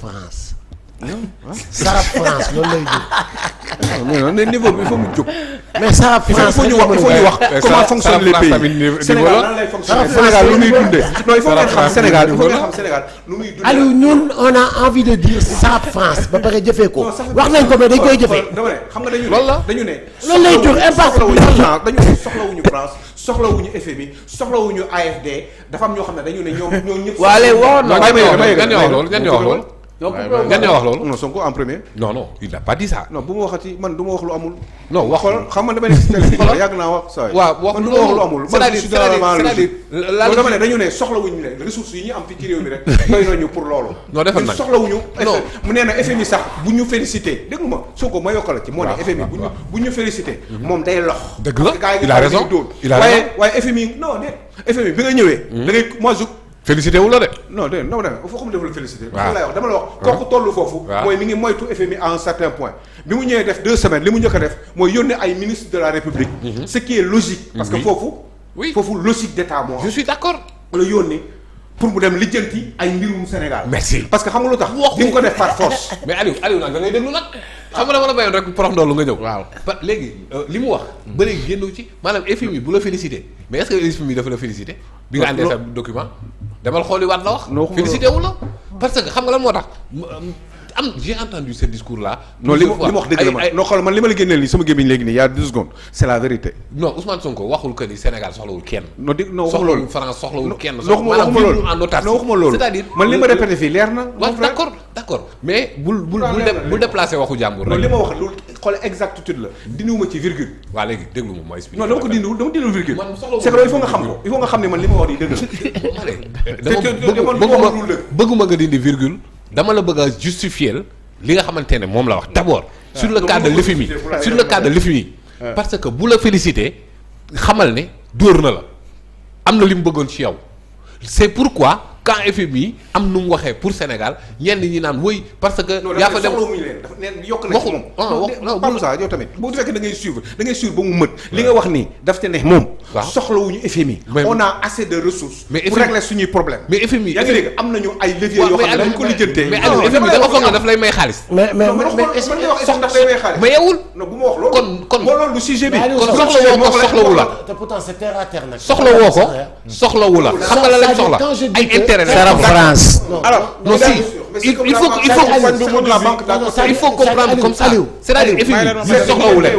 France. Sarab France loolu lay jóg. non mais niveau bi il faut mu jóg. mais Sarab France il faut ñu wax comment fonctionne les pays. Sénégal nan lay fonctionner Sénégal lu muy dundee. non il faut ngeen xam Sénégal il faut ngeen xam Sénégal lu muy dundee. Aliou ñun on a envie de dire Sarab France ba pare jëfee ko. wax nañ ko mais dañ koy jëfee. dama ne xam nga dañu ne loolu la dañu ne. loolu lay jur impact bi dañu ne soxlawuñu France soxlawuñu FMI soxlawuñu AFD dafa am ñoo xam ne dañu ne ñoom ñëpp. waale woon na ñan ñoo wax loolu ñan ñoo wax loolu. ñan ñoo wax loolu. non Sonko en premier. non il n'a pas dit ça. non bu ma waxati man du ma wax lu amul. non wax xool xam nga dama nekk si télé bi yàgg naa wax saa yi. waaw wax man du ma wax lu amul. c'est-à-dire dama ne dañu ne soxlawuñu leen ressources yi ñu am fii ci réew mi rek doy nañu pour loolu. non defal nag soxlawuñu. non mu nee na FMI sax bu ñu félicité dégg ma Sonko ma yokkal ci moo ne FMI bu ñu félicité moom day lox. dëgg la il a raison il a raison waaye FMI non FMI bi nga ñëwee. da ngay moi félicité wu la de. non de non il faut que mu def la félicité. waaw dama la wax kooku tollu foofu. mooy mi ngi moytu FMI à un certain point. bi mu ñëwee def 2 semaines li mu njëkk a def mooy yónnee ay ministre de la République. Ce qui est logique. parce que foofu. oui foofu logique d'état moo am. je suis d'accord. la yónnee pour mu dem lijjanti ay mbirum Sénégal. merci parce que xam nga lu tax. di nga ko def par force. mais Aliou nag da ngay déglu nag. xam nga dama la bayoon rek porox ndoolu nga ñëw. waaw léegi li mu wax. ba léegi génnewu ci maanaam FMI bu la félicité mais est-ce que FMI dafa la félicité. bi nga àndee sa document. demal xooli waat la wax. félicité wu la parce que xam nga lan moo tax j'ai entendu ce discours là. non li ma wax dëgg la man non xool man li ma la génneel nii sama gémmiñ léegi nii y a 2 secondes c'est la vérité. non Ousmane Sonko waxul que ni Sénégal soxlawul kenn. non waxuma loolu soxlawul France soxlawul kenn. waxuma loolu en autarcie. non waxuma loolu c'est-à-dire man li ma répété fii leer na. waaw d'accord mais bul déplacer waxu jàmbur rek. non li ma wax loolu xool exactitude la dindiwuma ci virgule. waaw léegi déglu ma ma expliqué. non dama ko dindiwul dama dindiwul virgule. c'est que il faut nga xam ko il faut nga xam ne man li ma wax nii dëgg la. bëgguma nga dindi virgule dama la bëgg a justifier li nga xamante ne moom la wax d'abord sur le cas de l'FMI parce que bu la félicité xamal ne dóor na la am na li mu bëggoon ci yow c'est pourquoi quand FMI am nu mu waxee pour Sénégal ñenn ñi naan woy parce que yaa fa dem yokk na ci moom Pape Moussa yow tamit boo fekkee da ngay suivre ba mu mët li nga wax nii daf te ne moom soxlawuñu FMI on a assez de ressources pour régler suñuy problème mais FMI yaa ngi dégg am nañu ay leviers yoo xam ne dañ ko lijjantee mais FMI da nga foog ne daf lay may xaalis mais yewul non bu ma wax loolu kon moo loolu du sujet bi kon soxlawu la te pourtant c'est terre à terre nag soxlawoo ko soxlawu la xam nga la lañ soxla ay intérêt Sarab France. alors non si il faut comprendre comme ça c'est-à-dire FMI ñun soxlawu leen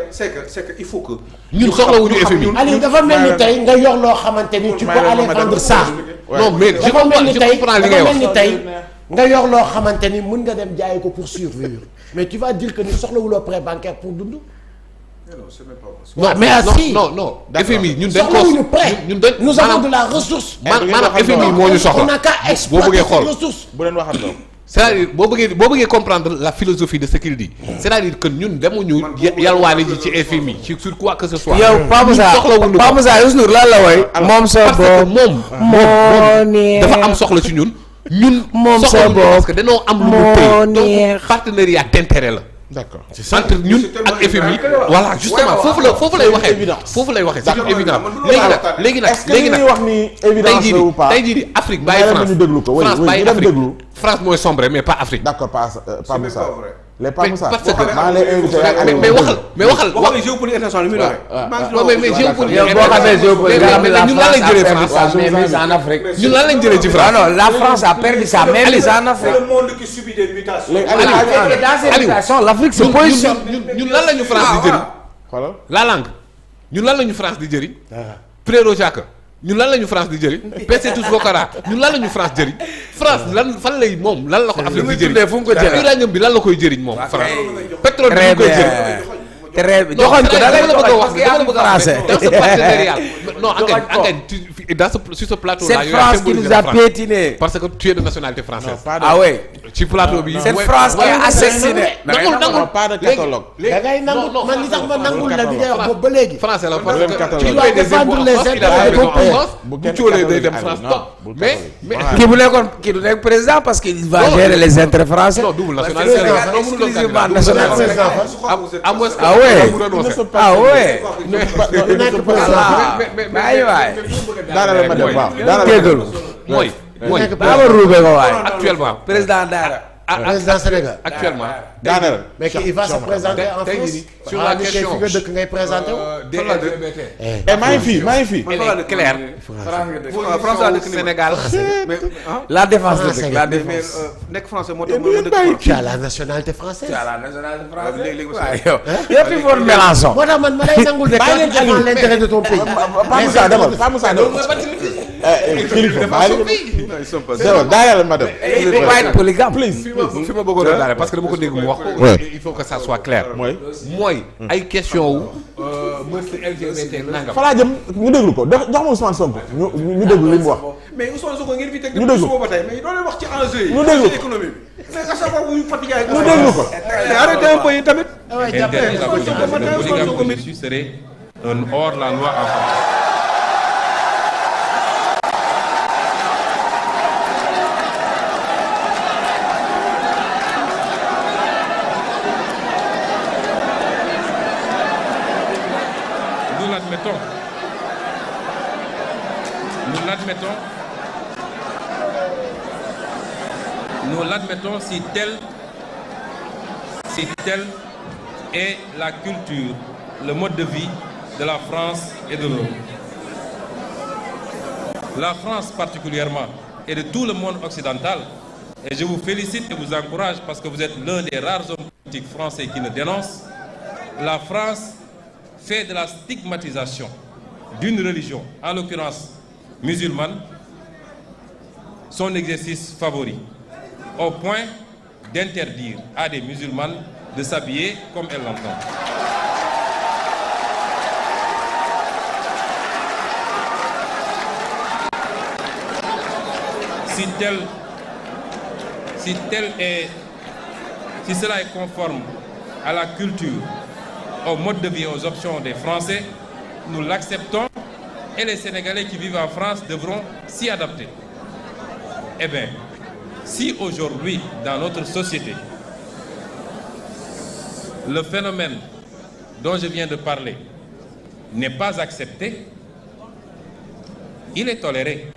c'est que il faut que ñun soxlawuñu FMI. Aliou dafa mel ni tey nga yor loo xamante ni tu peux aller vendre ça. non mais je comprends li ngay wax dafa mel ni tey nga yor loo xamante ni mën nga dem jaay ko pour survivre mais tu vas dire que ni soxlawuloo prêt bancaire pour dund. non mais si non FMI ñun dañ ko ñun dañ nous avons de la ressource. maanaam FMI moo ñu soxla on n'a qu'à exploiter cette ressource. bu leen waxandoo. c'est-à-dire boo bëggee comprendre la philosophie de ce qu'il dit c'est-à-dire que ñun demuñu yalwaane ji ci FMI ci sur quoi que ce soit. yow Pape Moussa Youssou Ndour lan la woy moom sa parce que moom dafa am soxla ci ñun moom sa soxla bopp parce que dañoo am lu mu téye donc partenariat d'intérêt la. d'accord entre ñun ak FMI voilà justement foofu lay waxee c'est évident léegi nag wax ni évidence ou pas tey jii di Afrique bàyyi France bàyyi Afrique France mooy sombre mais pas Afrique. d'accord pas Moussa les pas Moussa parce que maa ngi lay invité mais waxal waxal géopolitique internationale li muy doxee. mais géopolitique yow boo xamee géopolitique ñun lan lañ jëlee France mainmise en Afrique. ñun lan lañ jëlee ci France. non la France a perdu sa mainmise en Afrique. le monde qui subit des mutations. dans ces mutations l'Afrique se positionne. ñun lan lañu France di jëriñ. xoolal la langue ñun lan lañu France di jëriñ. Préro Jacques ñun lan lañu France di jëriñ. Pesetus Bokara ñun lan lañu France jëriñ. France lan fan lay moom lan la ko Afrique di jëriñ. fu mu ko jëlee uranium bi lan la koy jëriñ moom France. pétrole bi ñu koy jëriñ. très bien joxoon ko da lay dama la bëgg a wax parce que yaa ngi français. dans ce partenariat non sur ce plateau là. cette France qui nous a piétiné. parce que tu es de nationalité française. ah ouais. ci plateau bi. cette France qui a assassiné. nangul pas de catalogue. da ngay nangu man li tax ma nangul la bi ngay wax boobu ba léegi. français la parce que tu dois défendre les intérêts de ton pays. bu coolee day dem France toog mais kii bu nekkoon kii du nekk président parce que il va gérer les intérêts français. non double nationalité exclusivement nationalité. ah ouais ah ouais. mais waay. daanaka ma dem waaw daanaka jégalu. mooy mooy actuellement président Daara. président Sénégal actuellement. daanaka mais il va se présenter en France. sur la question fi nga dëkk ngay présenté wu. des LGBT. maa ngi fii maa ngi fii. elle est claire. France la dëkk Sénégal. mais la défense la dëkk la mais défense. nekk français moo tax ma dëkk. tu as la nationalité française. la nationalité française. léegi yow fi for Mélenchon. moo tax man ma lay nangul de. bàyyi leen quand tu défends l'intérêt de ton pays. Pa Moussa demal Pa Moussa demal. kilifa daanaka madame. fi ma bëggoon a daale parce que dama ko dégg mu wax ko. il faut que ça soit clair. mooy ay question wu. monsieur LGBT nangam. fa laa jëm ñu déglu ko jox ma Ousmane Sonko ñu déglu li mu wax. mais Ousmane Sonko ngeen fi teg. ñu déglu suba ba tey mais doo leen wax ci enjeu yi. ñu déglu économie bi. mais à chaque fois bu ñu fatigué. ñu déglu ko. mais arrêtez un peu yi tamit. Le polygame au-dessus serait un hors la loi en France. Nous l'admettons si telle est la culture, le mode de vie de la France et de l'Europe. La France particulièrement et de tout le monde occidental, et je vous félicite et vous encourage parce que vous êtes l'un des rares hommes politiques français qui le dénoncent. La France fait de la stigmatisation d'une religion, en l'occurrence musulmane, son exercice favori, au point d'interdire à des musulmanes de s'habiller comme elles l'entendent. Si cela est conforme à la culture, au mode de vie et aux options des Français, nous l'acceptons et les Sénégalais qui vivent en France devront s'y adapter. Eh bien, si aujourd'hui, dans notre société, le phénomène dont je viens de parler n'est pas accepté, il est toléré.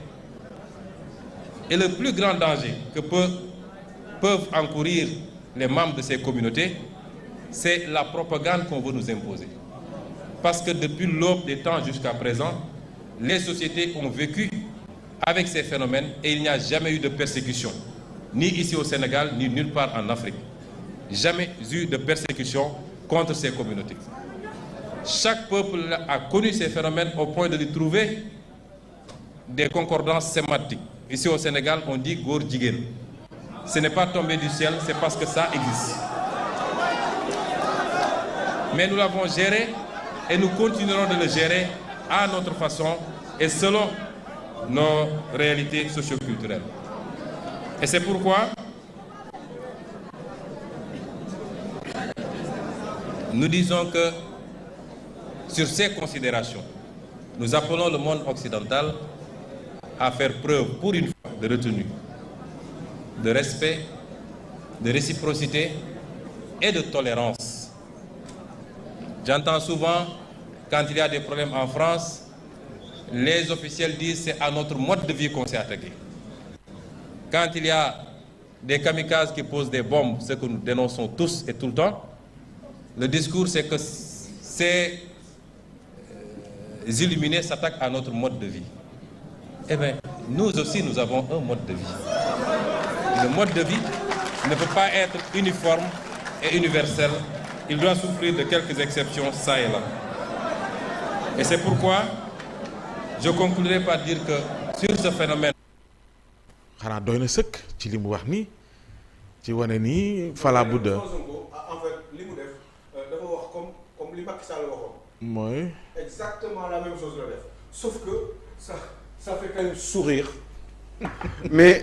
Et le plus grand danger que peuvent encourir les membres de ces communautés, c'est la propagande qu'on veut nous imposer. Parce que depuis l'aube des temps jusqu'à présent, les sociétés ont vécu avec ces phénomènes et il n'y a jamais eu de persécution, ni ici au Sénégal, ni nulle part en Afrique. Jamais eu de persécution contre ces communautés. Chaque peuple a connu ces phénomènes au point de lui trouver des concordances sémantiques. Ici au Sénégal, on dit góor jigéen. Ce n'est pas tombé du ciel, c'est parce que ça existe. Mais nous l'avons géré et nous continuerons de le gérer à notre façon et selon nos réalités socioculturelles. Et c'est pourquoi nous disons que sur ces considérations, nous appelons le monde occidental à faire preuve pour une fois de retenue, de respect, de réciprocité et de tolérance. J'entends souvent, quand il y a des problèmes en France, les officiels disent c'est à notre mode de vie qu'on s'est attaqué. Quand il y a des kamikazes qui posent des bombes, ce que nous dénonçons tous et tout le temps, le discours c'est que ces illuminés s'attaquent à notre mode de vie. Eh bien, nous aussi, nous avons un mode de vie. Le mode de vie ne peut pas être uniforme et universel. Il doit souffrir de quelques exceptions, ça et là. Et c'est pourquoi je conclurai par dire que sur ce phénomène... xanaa doy na sëkk ci li mu wax nii ci wane nii Fala Bouddha. en fait li mu def dafa wax comme li Macky Sall waxoon. mooy. exactement la même chose la def sauf que ça fait quand même sourire. mais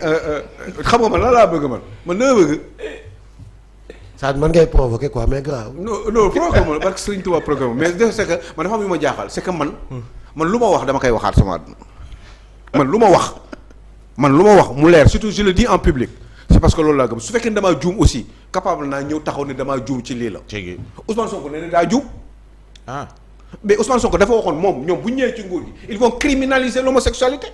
xam nga man lan laa bëgg man na bëgg. ça mën ngay provoquer quoi mais grave. non provoqué ma parce que Serigne Touba provoqué mais c'est que man dafa am yu ma jaaxal c'est que man lu ma wax dama koy waxaat sama àdduna man lu ma wax mu leer surtout je le dis en public c'est parce que loolu laa gëm su fekkee ne damaa juum aussi capable naa ñëw taxaw ne damaa juum ci lii la. ceegi Ousmane Sonko nee na daa juum. ah mais Ousmane Sonko dafa waxoon moom ñoom bu ñu ñëwee ci nguur gi ils vont criminaliser l'homosexualité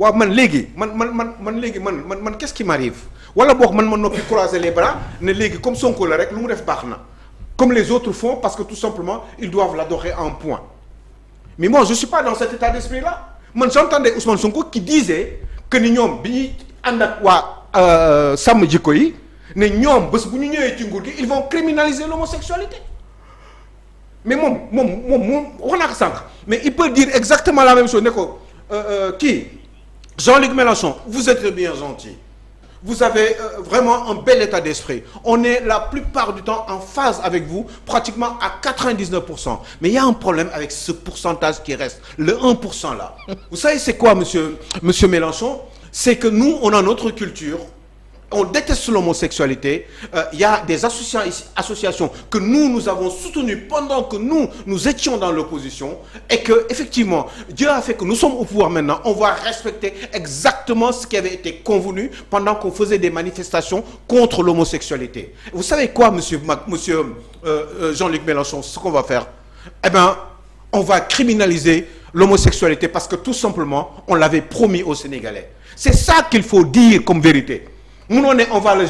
waaw man léegi man qu'est-ce qui m'arrive wala boog man noppi croiser les bras ne léegi comme Sonko la rek lu mu def baax na comme les autres font parce que tout simplement ils doivent l'adorer en point mais moi je suis pas dans cet état d'esprit là man j'entendais Ousmane Sonko qui disait que ni ñoom bi ñuy ànd ak waa sàmm jikko yi ne ñoom bés bu ñu ñëwee ci nguur gi ils vont criminaliser l'homosexualité mais moom wax naa ko sànq mais il peut dire exactement la même chose ne ko kii Jean-Luc Mélenchon vous êtes bien gentil vous avez vraiment un bel état d'esprit on est la plupart du temps en phase avec vous pratiquement à 99% mais il y a un problème avec ce pourcentage qui reste le 1% là vous savez c'est quoi monsieur Mélenchon c'est que nous on a notre culture on déteste l'homosexualité il y a des associations que nous avons soutenues pendant que nous étions dans l'opposition et que effectivement Dieu a fait que nous sommes au pouvoir maintenant on va respecter exactement ce qui avait été convenu pendant qu'on faisait des manifestations contre l'homosexualité vous savez quoi monsieur Jean-Luc Mélenchon ce qu'on va faire eh ben on va criminaliser l'homosexualité parce que tout simplement on l'avait promis aux Sénégalais c'est ça qu'il faut dire comme vérité. On va le